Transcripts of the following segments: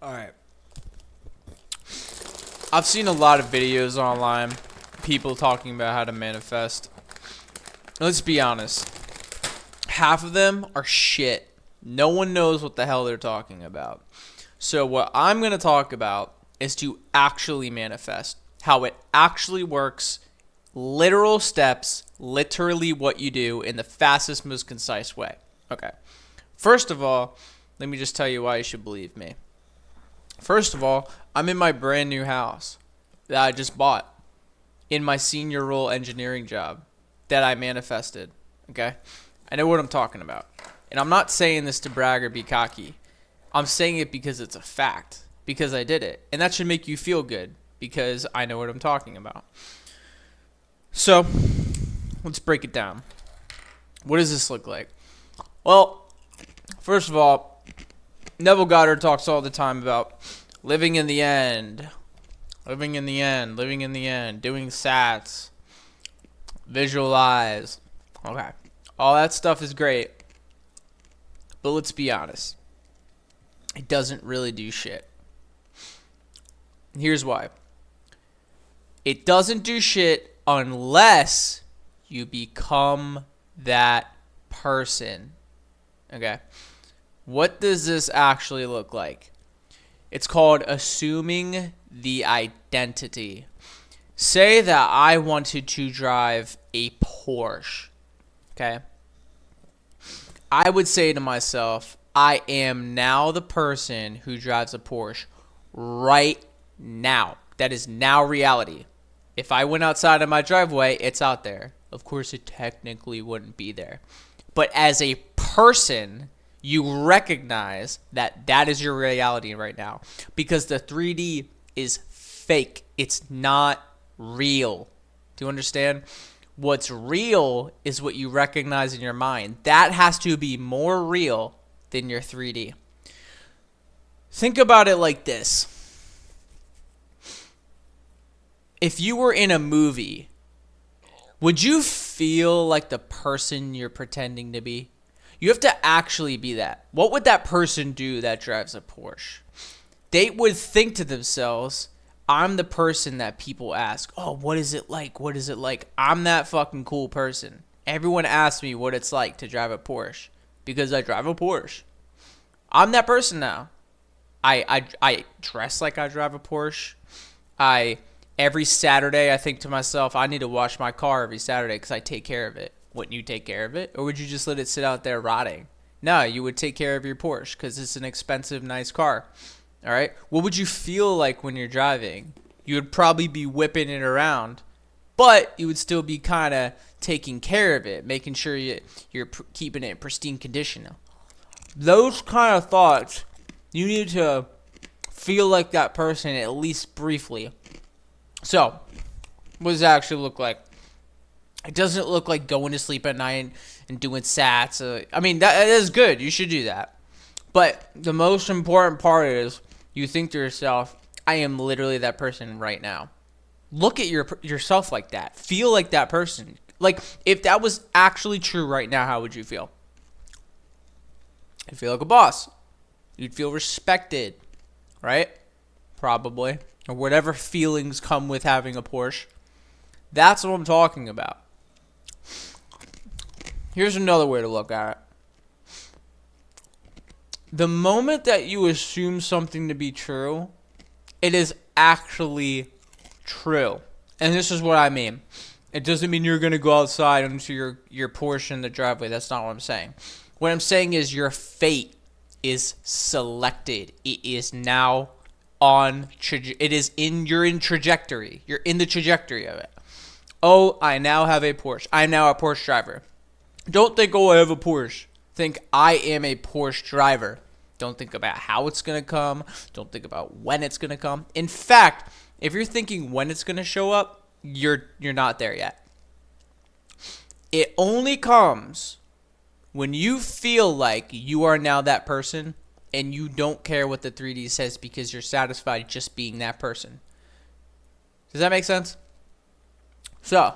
Alright. I've seen a lot of videos online, people talking about how to manifest. Let's be honest. Half of them are shit. No one knows what the hell they're talking about. So what I'm going to talk about is to actually manifest. How it actually works. Literal steps. Literally what you do in the fastest, most concise way. Okay. First of all, let me just tell you why you should believe me. First of all, I'm in my brand new house that I just bought in my senior role engineering job that I manifested. Okay? I know what I'm talking about. And I'm not saying this to brag or be cocky. I'm saying it because it's a fact. Because I did it. And that should make you feel good because I know what I'm talking about. So, let's break it down. What does this look like? Well, first of all, Neville Goddard talks all the time about living in the end, living in the end, living in the end, doing sats, visualize. Okay. All that stuff is great. But let's be honest. It doesn't really do shit. Here's why. It doesn't do shit unless you become that person. Okay. What does this actually look like? It's called assuming the identity. Say that I wanted to drive a Porsche. Okay. I would say to myself, I am now the person who drives a Porsche right now. That is now reality. If I went outside of my driveway, it's out there. Of course, it technically wouldn't be there. But as a person, you recognize that that is your reality right now. Because the 3D is fake. It's not real. Do you understand? What's real is what you recognize in your mind. That has to be more real than your 3D. Think about it like this. If you were in a movie, would you feel like the person you're pretending to be? You have to actually be that. What would that person do that drives a Porsche? They would think to themselves, I'm the person that people ask, oh, what is it like? What is it like? I'm that fucking cool person. Everyone asks me what it's like to drive a Porsche because I drive a Porsche. I'm that person now. I dress like I drive a Porsche. Every Saturday I think to myself, I need to wash my car every Saturday because I take care of it. Wouldn't you take care of it? Or would you just let it sit out there rotting? No, you would take care of your Porsche because it's an expensive, nice car. All right? What would you feel like when you're driving? You would probably be whipping it around, but you would still be kind of taking care of it, making sure you're keeping it in pristine condition. Those kind of thoughts, you need to feel like that person at least briefly. So, what does that actually look like? It doesn't look like going to sleep at night and doing sats. I mean, that is good. You should do that. But the most important part is you think to yourself, I am literally that person right now. Look at yourself like that. Feel like that person. Like, if that was actually true right now, how would you feel? You'd feel like a boss. You'd feel respected, right? Probably. Or whatever feelings come with having a Porsche. That's what I'm talking about. Here's another way to look at it. The moment that you assume something to be true, it is actually true. And this is what I mean. It doesn't mean you're going to go outside into your Porsche in the driveway. That's not what I'm saying. What I'm saying is your fate is selected. It is now you're in trajectory. You're in the trajectory of it. Oh, I now have a Porsche. I'm now a Porsche driver. Don't think, oh, I have a Porsche. Think, I am a Porsche driver. Don't think about how it's going to come. Don't think about when it's going to come. In fact, if you're thinking when it's going to show up, you're not there yet. It only comes when you feel like you are now that person and you don't care what the 3D says because you're satisfied just being that person. Does that make sense? So,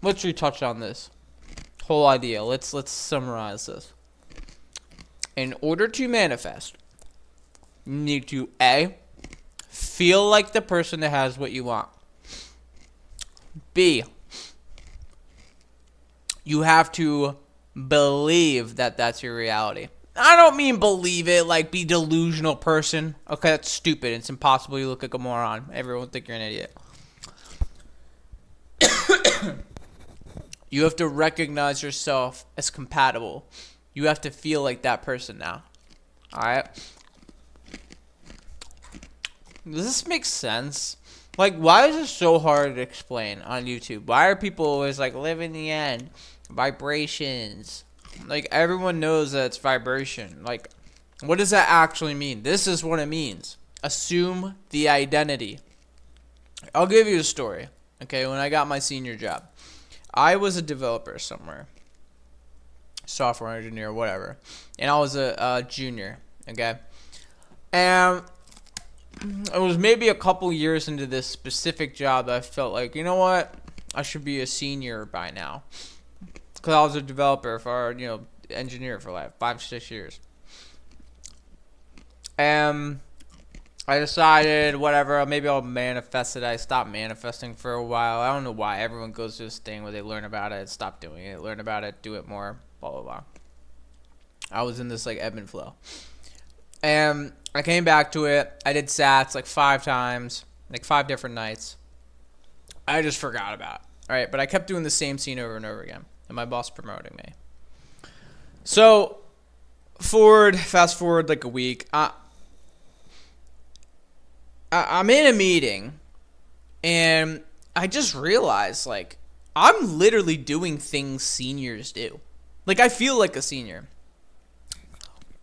let's retouch on this whole idea. Let's summarize this. In order to manifest, you need to A, feel like the person that has what you want. B, you have to believe that that's your reality. I don't mean believe it like be delusional person. Okay, that's stupid. It's impossible. You look like a moron. Everyone will think you're an idiot. You have to recognize yourself as compatible. You have to feel like that person now. Alright? Does this make sense? Like, why is it so hard to explain on YouTube? Why are people always like, live in the end? Vibrations. Like, everyone knows that it's vibration. Like, what does that actually mean? This is what it means. Assume the identity. I'll give you a story. Okay, when I got my senior job, I was a developer somewhere. Software engineer, whatever. And I was a junior, okay? And it was maybe a couple years into this specific job that I felt like, you know what? I should be a senior by now. Because I was a developer for, engineer for like 5-6 years. And I decided, whatever, maybe I'll manifest it. I stopped manifesting for a while. I don't know why. Everyone goes through this thing where they learn about it, stop doing it, learn about it, do it more, blah, blah, blah. I was in this, like, ebb and flow. And I came back to it. I did SATs, like, 5 times, like, 5 different nights. I just forgot about it, all right? But I kept doing the same scene over and over again, and my boss promoting me. So, fast forward, like, a week. I'm in a meeting, and I just realized, like, I'm literally doing things seniors do. Like, I feel like a senior.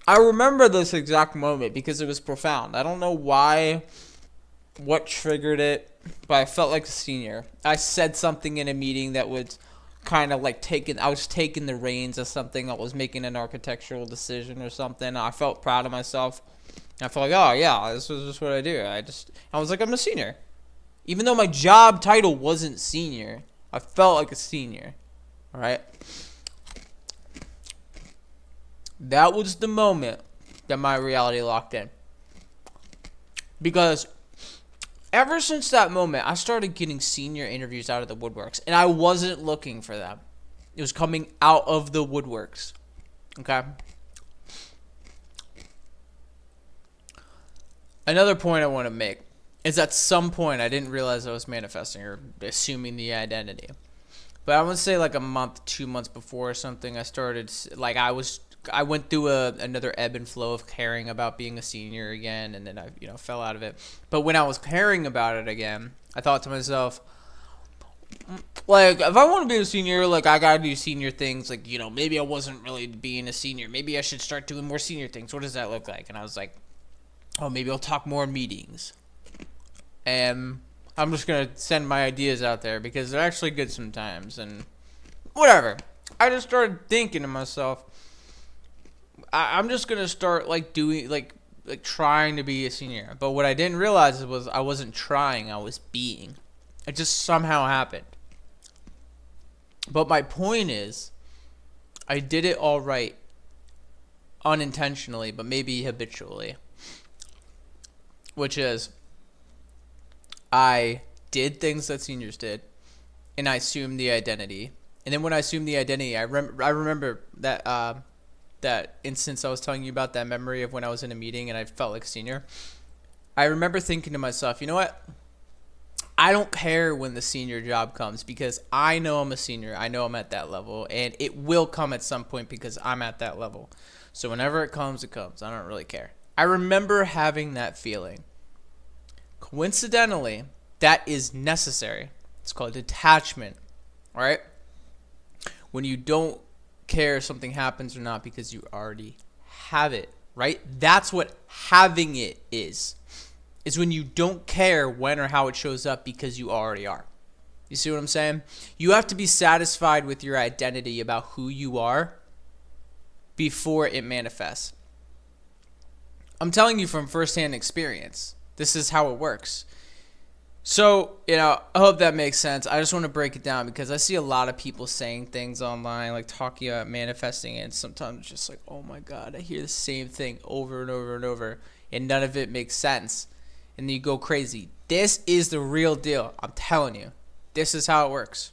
I remember this exact moment because it was profound. I don't know what triggered it, but I felt like a senior. I said something in a meeting that was kind of like I was taking the reins of something. I was making an architectural decision or something. I felt proud of myself. I felt like, oh yeah, this was just what I do. I was like, I'm a senior. Even though my job title wasn't senior, I felt like a senior. All right? That was the moment that my reality locked in. Because ever since that moment, I started getting senior interviews out of the woodworks. And I wasn't looking for them. It was coming out of the woodworks. Okay? Another point I want to make is at some point I didn't realize I was manifesting or assuming the identity. But I would say like a month, 2 months before or something, I started, like I went through another ebb and flow of caring about being a senior again, and then I fell out of it. But when I was caring about it again, I thought to myself, like, if I want to be a senior, like, I gotta do senior things. Like, maybe I wasn't really being a senior. Maybe I should start doing more senior things. What does that look like? And I was like, oh, maybe I'll talk more in meetings. And I'm just going to send my ideas out there because they're actually good sometimes. And whatever. I just started thinking to myself, I'm just going to start, like, doing, like trying to be a senior. But what I didn't realize was I wasn't trying. I was being. It just somehow happened. But my point is, I did it all right. Unintentionally, but maybe habitually. Which is, I did things that seniors did, and I assumed the identity. And then when I assumed the identity, I remember that that instance I was telling you about, that memory of when I was in a meeting and I felt like a senior. I remember thinking to myself, you know what? I don't care when the senior job comes because I know I'm a senior. I know I'm at that level, and it will come at some point because I'm at that level. So whenever it comes, it comes. I don't really care. I remember having that feeling. Coincidentally, that is necessary. It's called detachment. All right? When you don't care if something happens or not because you already have it, right? That's what having it is when you don't care when or how it shows up because you already are. You see what I'm saying? You have to be satisfied with your identity about who you are before it manifests. I'm telling you from firsthand experience. This is how it works. So, I hope that makes sense. I just want to break it down because I see a lot of people saying things online, like talking about manifesting, and sometimes it's just like, oh my God, I hear the same thing over and over and over, and none of it makes sense. And then you go crazy. This is the real deal. I'm telling you. This is how it works.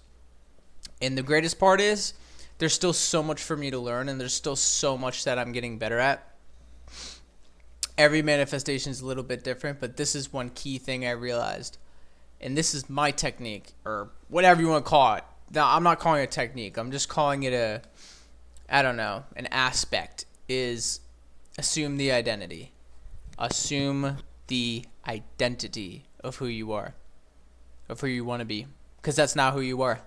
And the greatest part is, there's still so much for me to learn, and there's still so much that I'm getting better at. Every manifestation is a little bit different, but this is one key thing I realized. And this is my technique, or whatever you want to call it. Now, I'm not calling it a technique. I'm just calling it an aspect, is assume the identity. Assume the identity of who you are, of who you want to be, because that's not who you are.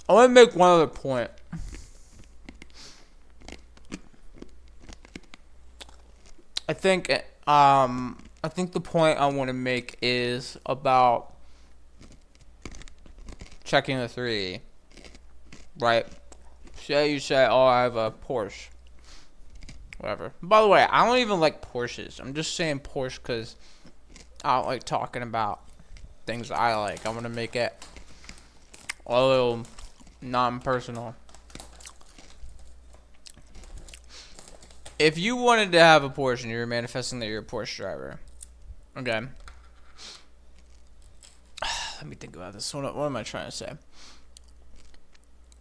I want to make one other point. I think the point I want to make is about checking the 3, right? Say you say, oh, I have a Porsche. Whatever. By the way, I don't even like Porsches. I'm just saying Porsche because I don't like talking about things I like. I want to make it a little non-personal. If you wanted to have a Porsche and you were manifesting that you're a Porsche driver, okay. Let me think about this. What am I trying to say?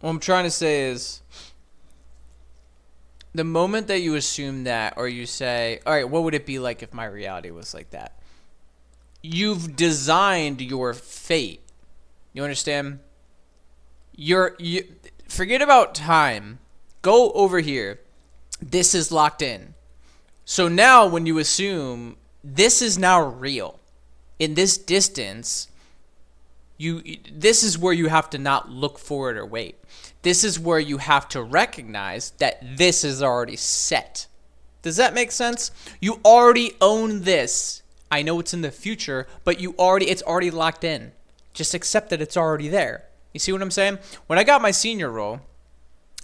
What I'm trying to say is, the moment that you assume that, or you say, all right, what would it be like if my reality was like that? You've designed your fate. You understand? You forget about time. Go over here. This is locked in. So now when you assume this is now real, in this distance, this is where you have to not look for it or wait. This is where you have to recognize that this is already set. Does that make sense? You already own this. I know it's in the future, but it's already locked in. Just accept that it's already there. You see what I'm saying? When I got my senior role,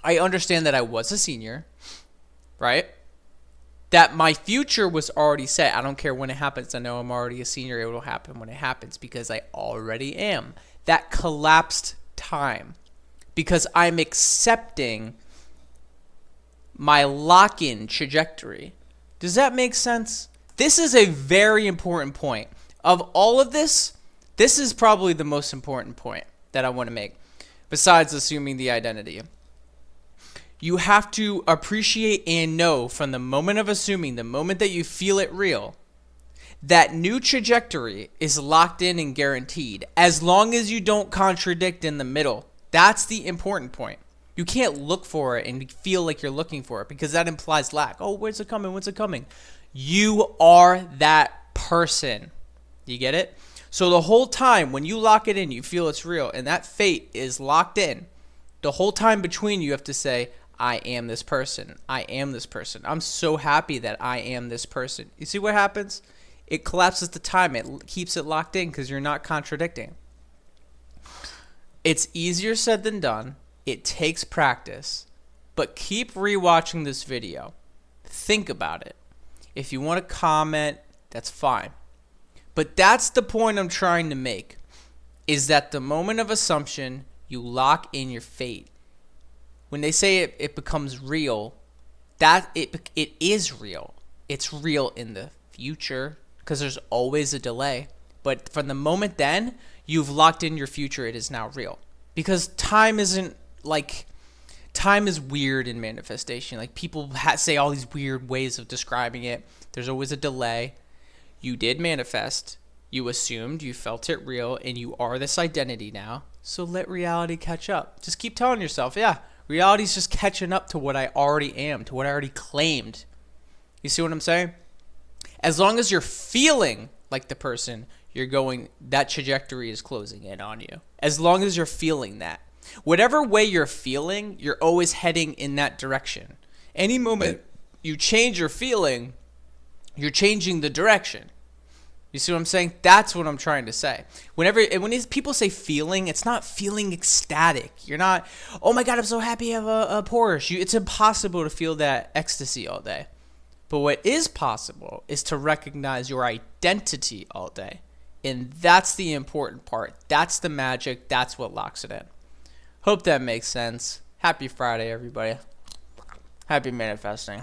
I understand that I was a senior, right? That my future was already set. I don't care when it happens. I know I'm already a senior. It will happen when it happens because I already am. That collapsed time because I'm accepting my lock-in trajectory. Does that make sense? This is a very important point. Of all of this, this is probably the most important point that I want to make, besides assuming the identity. You have to appreciate and know from the moment of assuming, the moment that you feel it real, that new trajectory is locked in and guaranteed as long as you don't contradict in the middle. That's the important point. You can't look for it and feel like you're looking for it because that implies lack. Oh, where's it coming? When's it coming? You are that person. You get it? So the whole time when you lock it in, you feel it's real and that fate is locked in. The whole time between you have to say, I am this person. I am this person. I'm so happy that I am this person. You see what happens? It collapses the time. It keeps it locked in because you're not contradicting. It's easier said than done. It takes practice. But keep rewatching this video. Think about it. If you want to comment, that's fine. But that's the point I'm trying to make, is that the moment of assumption, you lock in your fate. When they say it becomes real, that it is real. It's real in the future because there's always a delay. But from the moment then, you've locked in your future. It is now real. Because time is weird in manifestation. Like people say all these weird ways of describing it. There's always a delay. You did manifest. You assumed, you felt it real, and you are this identity now. So let reality catch up. Just keep telling yourself, yeah, reality's just catching up to what I already am, to what I already claimed. You see what I'm saying? As long as you're feeling like the person you're going, that trajectory is closing in on you. As long as you're feeling that. Whatever way you're feeling, you're always heading in that direction. Any moment you change your feeling, you're changing the direction. You see what I'm saying? That's what I'm trying to say. When people say feeling, it's not feeling ecstatic. You're not, oh my God, I'm so happy I have a Porsche. It's impossible to feel that ecstasy all day. But what is possible is to recognize your identity all day. And that's the important part. That's the magic. That's what locks it in. Hope that makes sense. Happy Friday, everybody. Happy manifesting.